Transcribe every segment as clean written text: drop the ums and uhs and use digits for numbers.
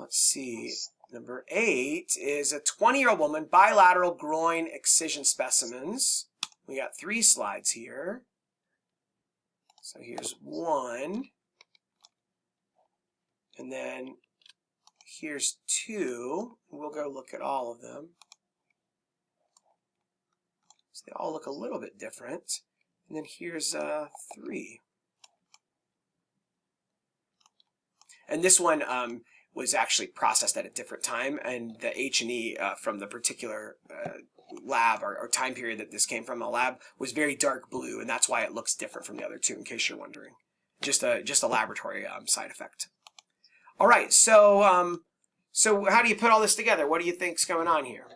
let's see. Number 8 is a 20-year-old woman, bilateral groin excision specimens. We got 3 slides here. So here's 1. And then here's 2. We'll go look at all of them. So they all look a little bit different. And then here's 3. And this one was actually processed at a different time, and the H&E from the particular lab or time period that this came from, a lab, was very dark blue, and that's why it looks different from the other 2, in case you're wondering. Just a laboratory side effect. All right, so so how do you put all this together? What do you think's going on here?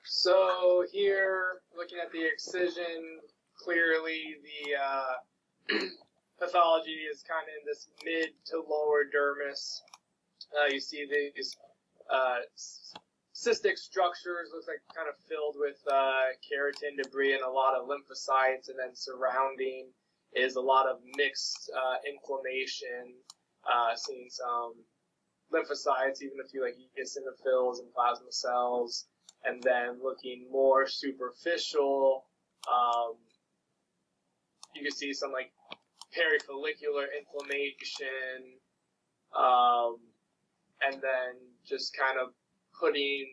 So here, looking at the excision, clearly the pathology is kind of in this mid to lower dermis. You see these cystic structures, looks like kind of filled with keratin debris and a lot of lymphocytes, and then surrounding is a lot of mixed inflammation, seeing some lymphocytes, even a few like eosinophils and plasma cells, and then looking more superficial, you can see some like perifollicular inflammation, and then just kind of putting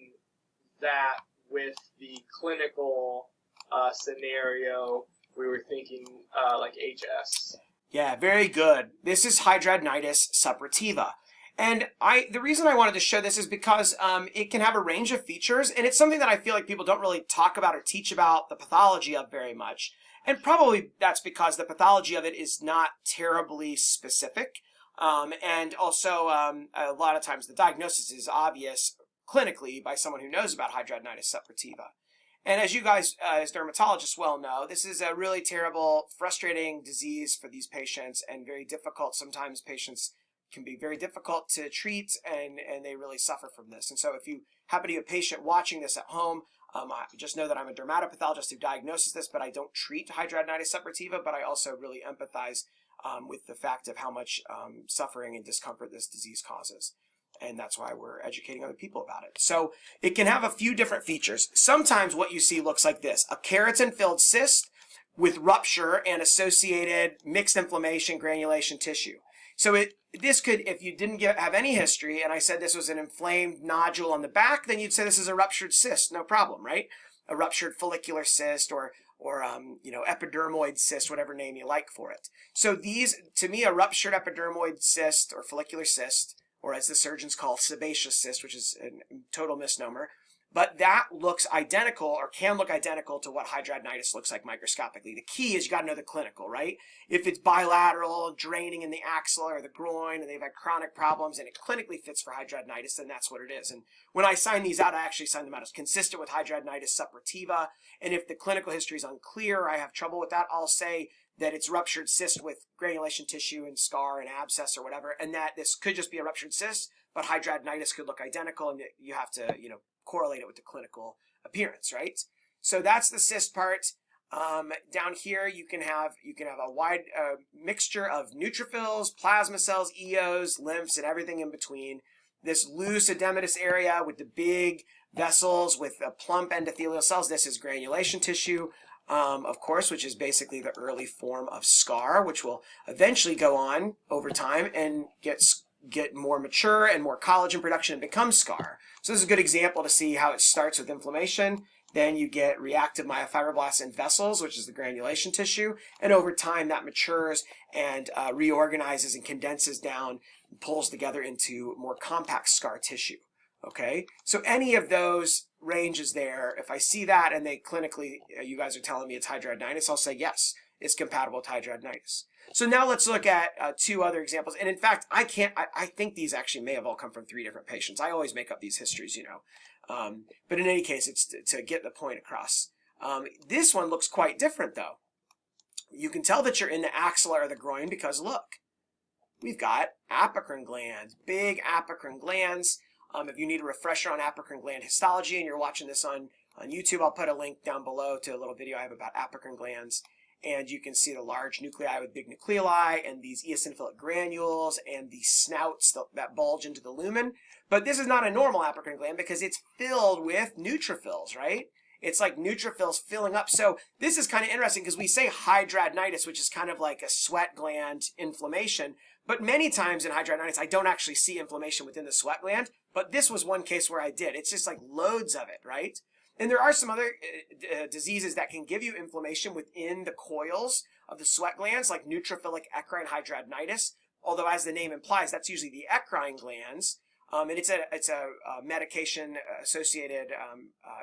that with the clinical scenario, we were thinking like HS. Yeah, very good. This is Hidradenitis Suppurativa. And the reason I wanted to show this is because it can have a range of features, and it's something that I feel like people don't really talk about or teach about the pathology of very much. And probably that's because the pathology of it is not terribly specific. And also, a lot of times the diagnosis is obvious clinically by someone who knows about hidradenitis suppurativa. And as you guys, as dermatologists well know, this is a really terrible, frustrating disease for these patients, and very difficult. Sometimes patients can be very difficult to treat, and they really suffer from this. And so if you happen to be a patient watching this at home, just know that I'm a dermatopathologist who diagnoses this, but I don't treat hidradenitis suppurativa, but I also really empathize with the fact of how much suffering and discomfort this disease causes. And that's why we're educating other people about it. So it can have a few different features. Sometimes what you see looks like this: a keratin-filled cyst with rupture and associated mixed inflammation, granulation tissue. So this could, if you didn't have any history, and I said this was an inflamed nodule on the back, then you'd say this is a ruptured cyst, no problem, right? A ruptured follicular cyst, or you know, epidermoid cyst, whatever name you like for it. So these, to me, a ruptured epidermoid cyst or follicular cyst, or as the surgeons call sebaceous cyst, which is a total misnomer, but that looks identical, or can look identical, to what hidradenitis looks like microscopically. The key is you got to know the clinical, right? If it's bilateral, draining in the axilla or the groin, and they've had chronic problems, and it clinically fits for hidradenitis, then that's what it is. And when I sign these out, I actually sign them out as consistent with hidradenitis suppurativa. And if the clinical history is unclear, or I have trouble with that, I'll say that it's ruptured cyst with granulation tissue and scar and abscess or whatever, and that this could just be a ruptured cyst, but hidradenitis could look identical, and you have to, you know, correlate it with the clinical appearance, right? So that's the cyst part. Down here, you can have a wide mixture of neutrophils, plasma cells, eos, lymphs, and everything in between. This loose edematous area with the big vessels with plump endothelial cells, this is granulation tissue, of course, which is basically the early form of scar, which will eventually go on over time and get more mature and more collagen production and become scar. So this is a good example to see how it starts with inflammation. Then you get reactive myofibroblasts in vessels, which is the granulation tissue. And over time that matures and reorganizes and condenses down and pulls together into more compact scar tissue. Okay, so any of those ranges there, if I see that and they clinically, you guys are telling me it's hidradenitis, I'll say yes, it's compatible with hidradenitis. So now let's look at 2 other examples. And in fact, I think these actually may have all come from 3 different patients. I always make up these histories, you know. But in any case, it's to get the point across. This one looks quite different, though. You can tell that you're in the axilla or the groin because, look, we've got apocrine glands, big apocrine glands. If you need a refresher on apocrine gland histology and you're watching this on YouTube, I'll put a link down below to a little video I have about apocrine glands. and you can see the large nuclei with big nucleoli and these eosinophilic granules and the snouts that bulge into the lumen. But this is not a normal apocrine gland because it's filled with neutrophils, right? It's like neutrophils filling up. So this is kind of interesting because we say hidradenitis, which is kind of like a sweat gland inflammation. But many times in hidradenitis, I don't actually see inflammation within the sweat gland. But this was one case where I did. It's just like loads of it, right? And there are some other diseases that can give you inflammation within the coils of the sweat glands, like neutrophilic eccrine hidradenitis. Although, as the name implies, that's usually the eccrine glands. And it's a medication-associated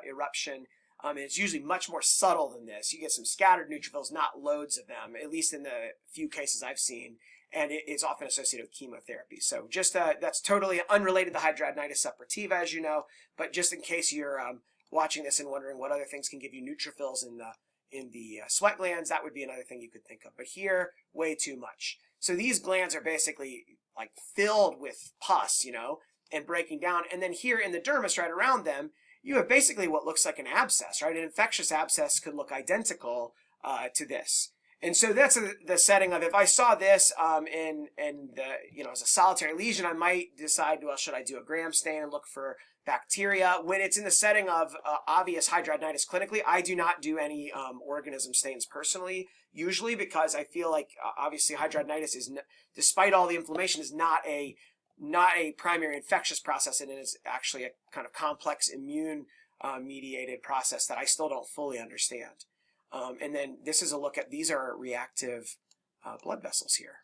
eruption. And it's usually much more subtle than this. You get some scattered neutrophils, not loads of them, at least in the few cases I've seen. And it's often associated with chemotherapy. So just that's totally unrelated to hidradenitis suppurativa, as you know. But just in case you're watching this and wondering what other things can give you neutrophils in the sweat glands, that would be another thing you could think of. But here, way too much. So these glands are basically like filled with pus, and breaking down. And then here in the dermis, right around them, you have basically what looks like an abscess, right? An infectious abscess could look identical to this. And so that's the setting of, if I saw this as a solitary lesion, I might decide, well, should I do a gram stain and look for bacteria? When it's in the setting of obvious hidradenitis clinically, I do not do any organism stains personally, usually, because I feel like obviously hidradenitis is, despite all the inflammation, is not a primary infectious process, and it is actually a kind of complex immune mediated process that I still don't fully understand. And then this is a look at, these are reactive blood vessels here,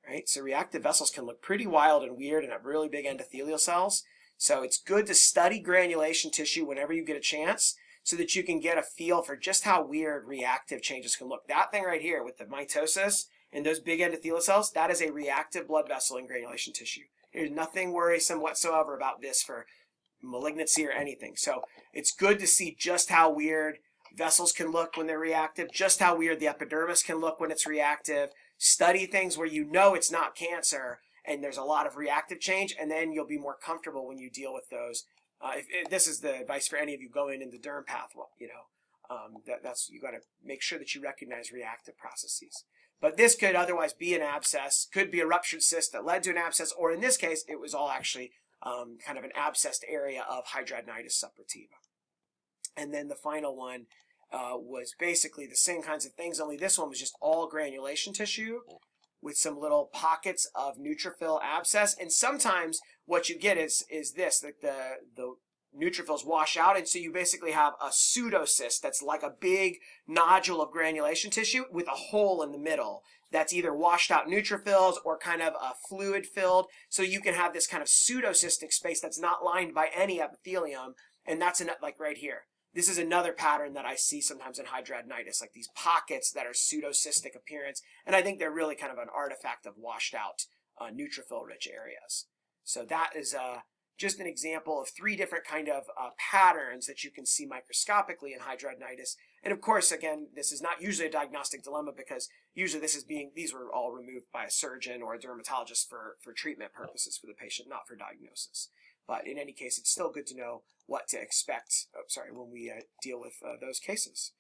right? So reactive vessels can look pretty wild and weird and have really big endothelial cells. So it's good to study granulation tissue whenever you get a chance so that you can get a feel for just how weird reactive changes can look. That thing right here with the mitosis and those big endothelial cells, that is a reactive blood vessel in granulation tissue. There's nothing worrisome whatsoever about this for malignancy or anything. So it's good to see just how weird vessels can look when they're reactive, just how weird the epidermis can look when it's reactive. Study things where you know it's not cancer and there's a lot of reactive change, and then you'll be more comfortable when you deal with those. If this is the advice for any of you going into dermpath, well, that's you got to make sure that you recognize reactive processes. But this could otherwise be an abscess, could be a ruptured cyst that led to an abscess, or in this case, it was all actually kind of an abscessed area of hidradenitis suppurativa. And then the final one was basically the same kinds of things, only this one was just all granulation tissue with some little pockets of neutrophil abscess. And sometimes what you get is this, that the neutrophils wash out, and so you basically have a pseudocyst that's like a big nodule of granulation tissue with a hole in the middle that's either washed out neutrophils or kind of a fluid filled. So you can have this kind of pseudocystic space that's not lined by any epithelium, and that's like right here. This is another pattern that I see sometimes in hidradenitis, like these pockets that are pseudocystic appearance, and I think they're really kind of an artifact of washed out neutrophil-rich areas. So that is just an example of 3 different kind of patterns that you can see microscopically in hidradenitis. And of course, again, this is not usually a diagnostic dilemma because usually these were all removed by a surgeon or a dermatologist for treatment purposes for the patient, not for diagnosis. But in any case, it's still good to know what to expect when we deal with those cases.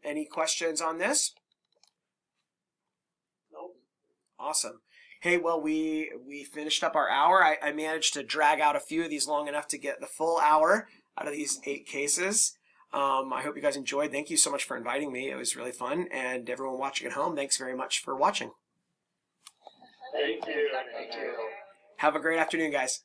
Any questions on this? Nope. Awesome. Hey, well, we finished up our hour. I managed to drag out a few of these long enough to get the full hour out of these 8 cases. I hope you guys enjoyed. Thank you so much for inviting me. It was really fun. And everyone watching at home, thanks very much for watching. Thank you. Have a great afternoon, guys.